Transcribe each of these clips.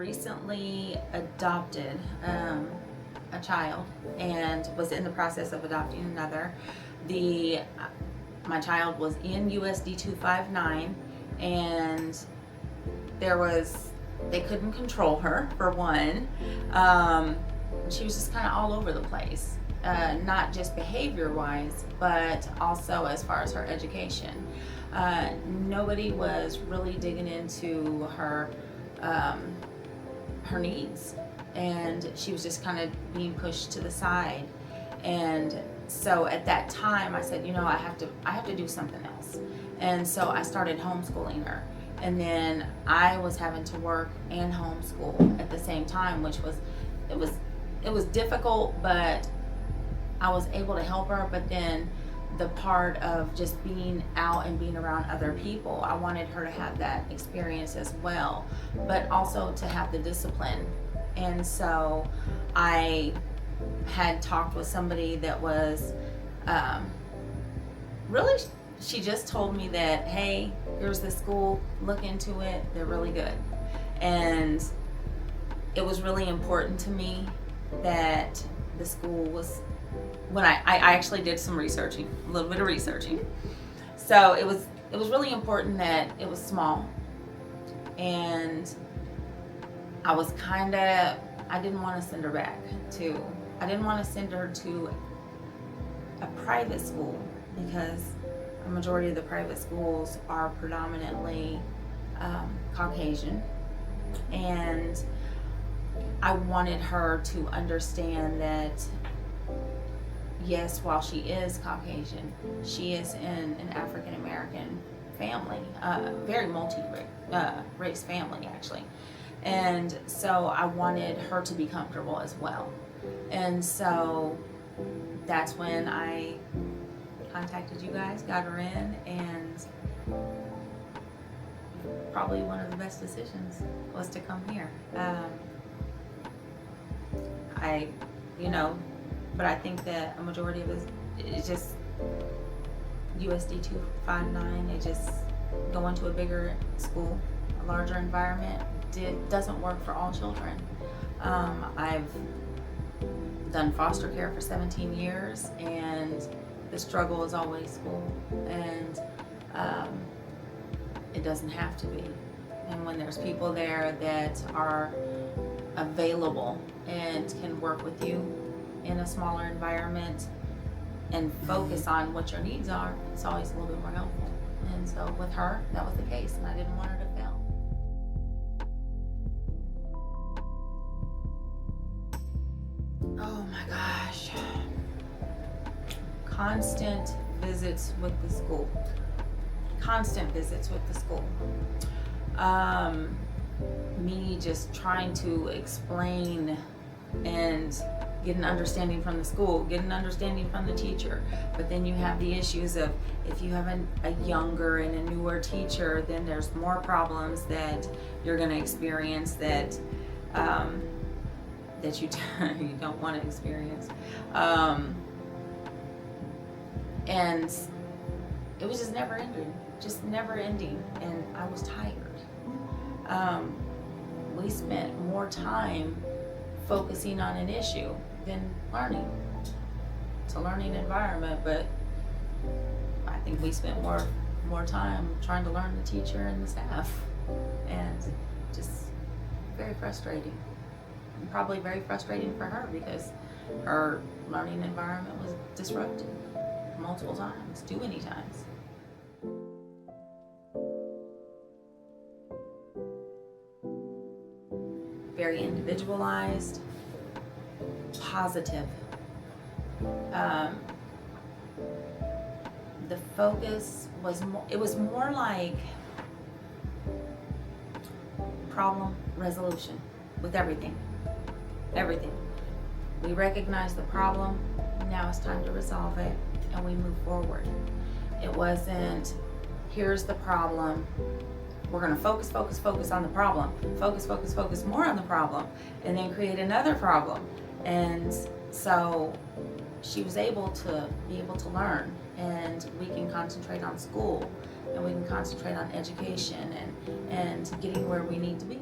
recently adopted a child and was in the process of adopting another. My child was in USD 259, and they couldn't control her, for one. She was just kind of all over the place, not just behavior wise, but also as far as her education. Nobody was really digging into her needs, and she was just kind of being pushed to the side. And so at that time I said, I have to do something else. And so I started homeschooling her. And then I was having to work and homeschool at the same time, which it was difficult, but I was able to help her. But then the part of just being out and being around other people, I wanted her to have that experience as well, but also to have the discipline. And so I had talked with somebody that was really, she just told me that, hey, here's the school, look into it, they're really good. And it was really important to me that the school was, when I actually did some researching, a little bit of researching. So it was really important that it was small. And I didn't want to send her I didn't want to send her to a private school, because a majority of the private schools are predominantly Caucasian. And I wanted her to understand that, yes, while she is Caucasian, she is in an African American family, very multi-race family actually. And so I wanted her to be comfortable as well. And so that's when I contacted you guys, got her in, and probably one of the best decisions was to come here. But I think that a majority of it is just USD 259. They just go into a bigger school, a larger environment. It doesn't work for all children. I've done foster care for 17 years, and the struggle is always school, and it doesn't have to be. And when there's people there that are available and can work with you in a smaller environment and focus on what your needs are, it's always a little bit more helpful. And so with her, that was the case, and I didn't want her to fail. Oh my gosh. Constant visits with the school. Me just trying to explain and get an understanding from the school, get an understanding from the teacher. But then you have the issues of, if you have a younger and a newer teacher, then there's more problems that you're going to experience that you don't want to experience. And it was just never ending, and I was tired. We spent more time focusing on an issue than learning. It's a learning environment, but I think we spent more time trying to learn the teacher and the staff, and just very frustrating. And probably very frustrating for her, because her learning environment was disrupted multiple times, too many times. Very individualized, positive. The focus was more like problem resolution with everything. We recognize the problem, now it's time to resolve it, and we move forward. It wasn't, here's the problem, we're going to focus on the problem, focus more on the problem, and then create another problem. And so she was able to learn, and we can concentrate on school, and we can concentrate on education and getting where we need to be.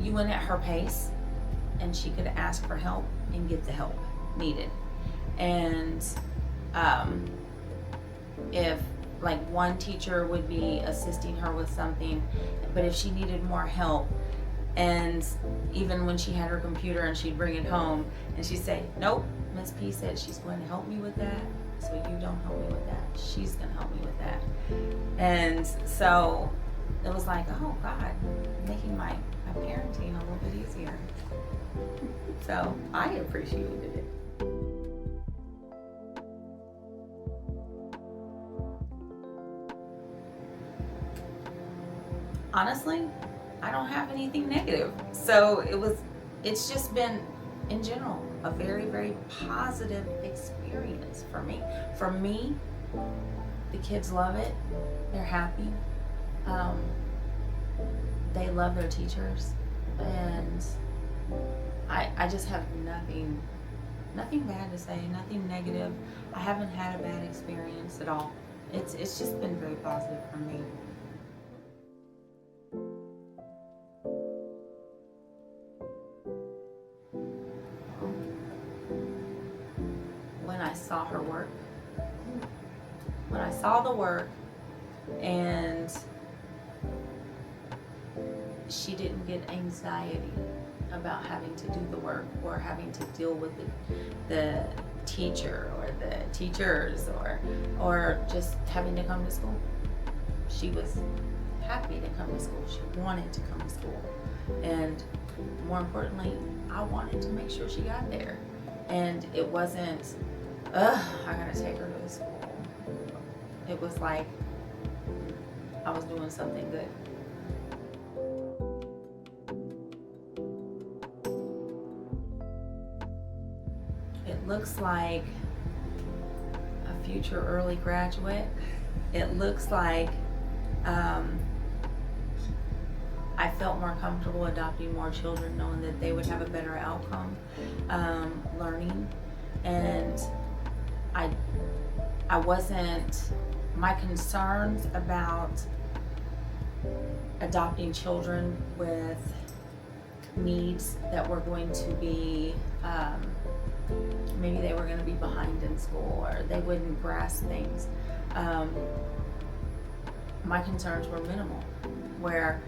you went at her pace, and she could ask for help and get the help needed. And if like one teacher would be assisting her with something, but if she needed more help, and even when she had her computer and she'd bring it home and she'd say, nope, Miss P said she's going to help me with that, so you don't help me with that, she's going to help me with that. And so it was like, oh God, making my parenting a little bit easier. So I appreciated it. Honestly, I don't have anything negative. So it's just been, in general, a very, very positive experience for me. For me, the kids love it. They're happy. They love their teachers. And I just have nothing bad to say, nothing negative. I haven't had a bad experience at all. It's just been very positive for me. When I saw her work, when I saw the work, and she didn't get anxiety about having to do the work or having to deal with the teacher or the teachers or just having to come to school. She was happy to come to school. She wanted to come to school. And more importantly, I wanted to make sure she got there. And it wasn't, I gotta take her to school. It was like I was doing something good. It looks like a future early graduate. It looks like I felt more comfortable adopting more children, knowing that they would have a better outcome, learning. And I wasn't, my concerns about adopting children with needs that were going to be, maybe they were going to be behind in school or they wouldn't grasp things. My concerns were minimal, where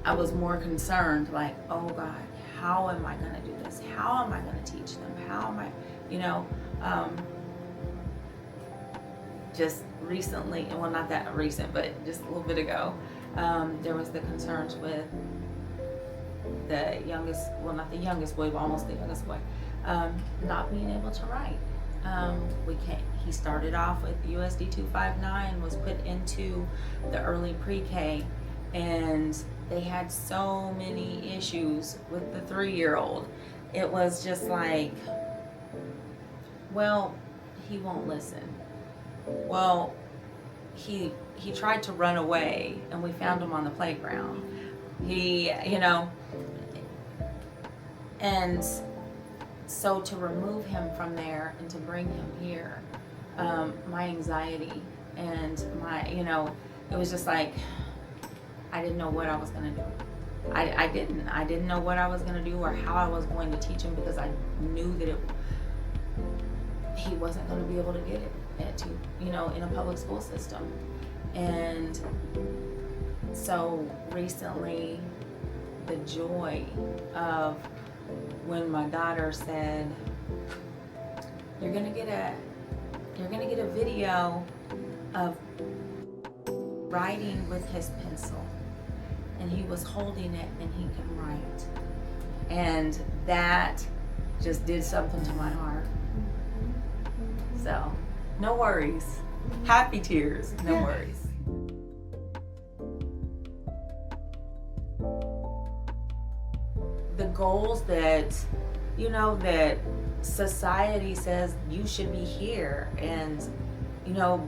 I was more concerned, like, oh God, how am I going to do this? How am I going to teach them? How am I, just recently, well, not that recent, but just a little bit ago, there was the concerns with the youngest, well, not the youngest boy, but almost the youngest boy, not being able to write. He started off with USD 259, was put into the early pre-K, and they had so many issues with the 3-year-old. It was just like, well, he won't listen. Well, he tried to run away, and we found him on the playground. And so to remove him from there and to bring him here, my anxiety and it was just like, I didn't know what I was going to do. I didn't know what I was going to do or how I was going to teach him, because I knew that he wasn't going to be able to get it in a public school system. And so recently, the joy of when my daughter said, you're gonna get a video of writing with his pencil, and he was holding it and he can write, and that just did something to my heart. So no worries, happy tears, no worries. The goals that that society says you should be here, and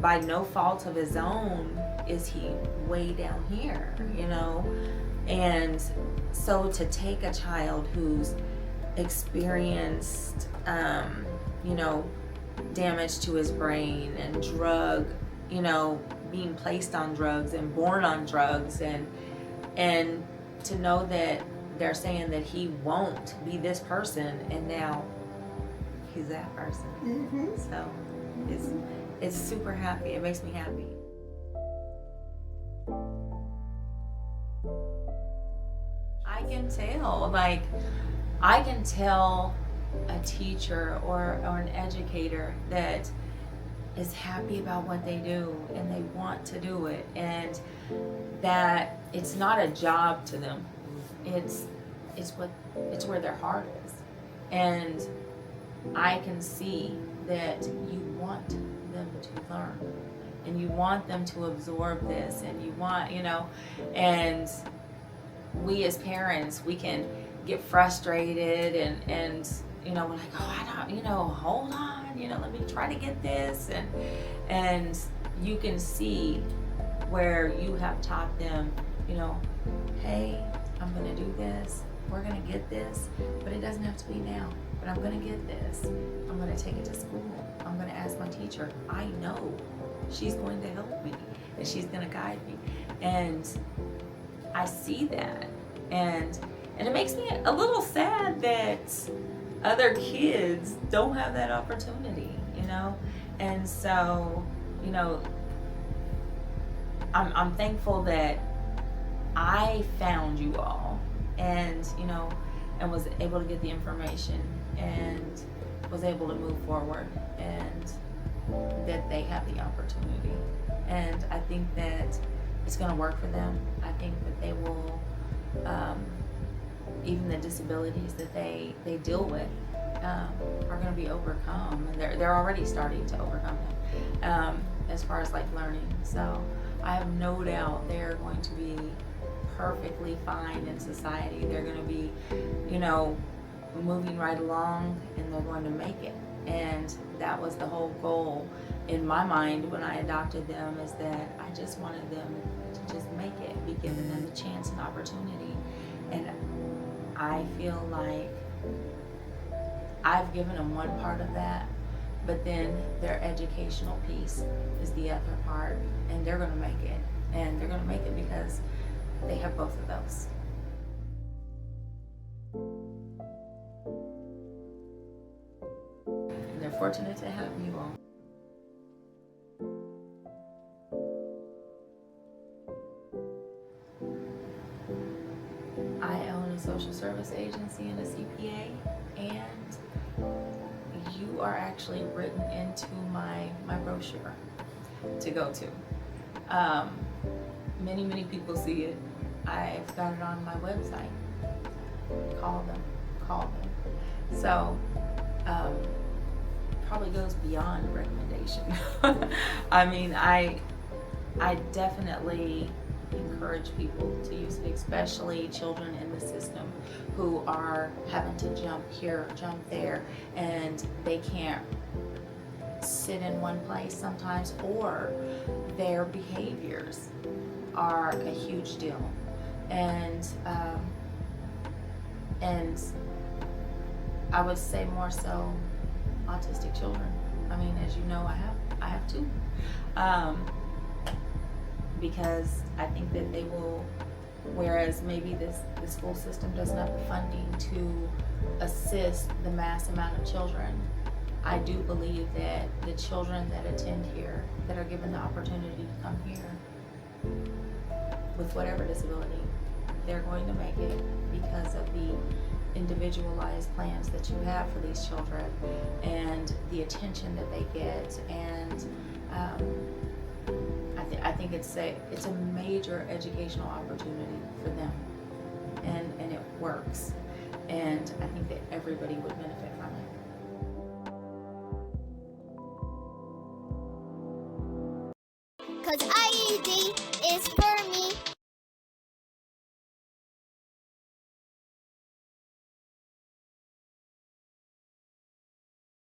by no fault of his own is he way down here, and so to take a child who's experienced damage to his brain and being placed on drugs and born on drugs, and to know that they're saying that he won't be this person, and now he's that person. So it's super happy. It makes me happy. I can tell, like, I can tell a teacher or an educator that is happy about what they do and they want to do it, and that it's not a job to them. It's where their heart is. And I can see that you want them to learn and you want them to absorb this, and you want, and we as parents, we can get frustrated and we're like, oh, I don't, hold on, let me try to get this, and you can see where you have taught them, hey, I'm gonna do this, we're gonna get this, but it doesn't have to be now, but I'm gonna get this, I'm gonna take it to school, I'm gonna ask my teacher, I know she's going to help me and she's gonna guide me, and I see that, and it makes me a little sad that other kids don't have that opportunity, and so, I'm thankful that I found you all, and and was able to get the information and was able to move forward, and that they have the opportunity, and I think that it's going to work for them. I think that they will, even the disabilities that they deal with are going to be overcome, and they're already starting to overcome them, as far as like learning. So I have no doubt they're going to be perfectly fine in society. They're going to be, moving right along, and they're going to make it. And that was the whole goal in my mind when I adopted them, is that I just wanted them to just make it, be given them the chance and opportunity. And I feel like I've given them one part of that, but then their educational piece is the other part, and they're going to make it. And they're going to make it because they have both of those. And they're fortunate to have you all. I own a social service agency and a CPA, and you are actually written into my brochure to go to. Many people see it. I've got it on my website. Call them. So probably goes beyond recommendation. I mean, I definitely encourage people to use it, especially children in the system who are having to jump here, jump there, and they can't sit in one place sometimes, or their behaviors are a huge deal. And I would say more so autistic children. I mean, as you know, I have two. Because I think that they will, whereas maybe the school system doesn't have the funding to assist the mass amount of children, I do believe that the children that attend here, that are given the opportunity to come here with whatever disability, they're going to make it because of the individualized plans that you have for these children and the attention that they get. And I think it's a major educational opportunity for them, and it works, and I think that everybody would benefit from it. 'Cause IED is for me.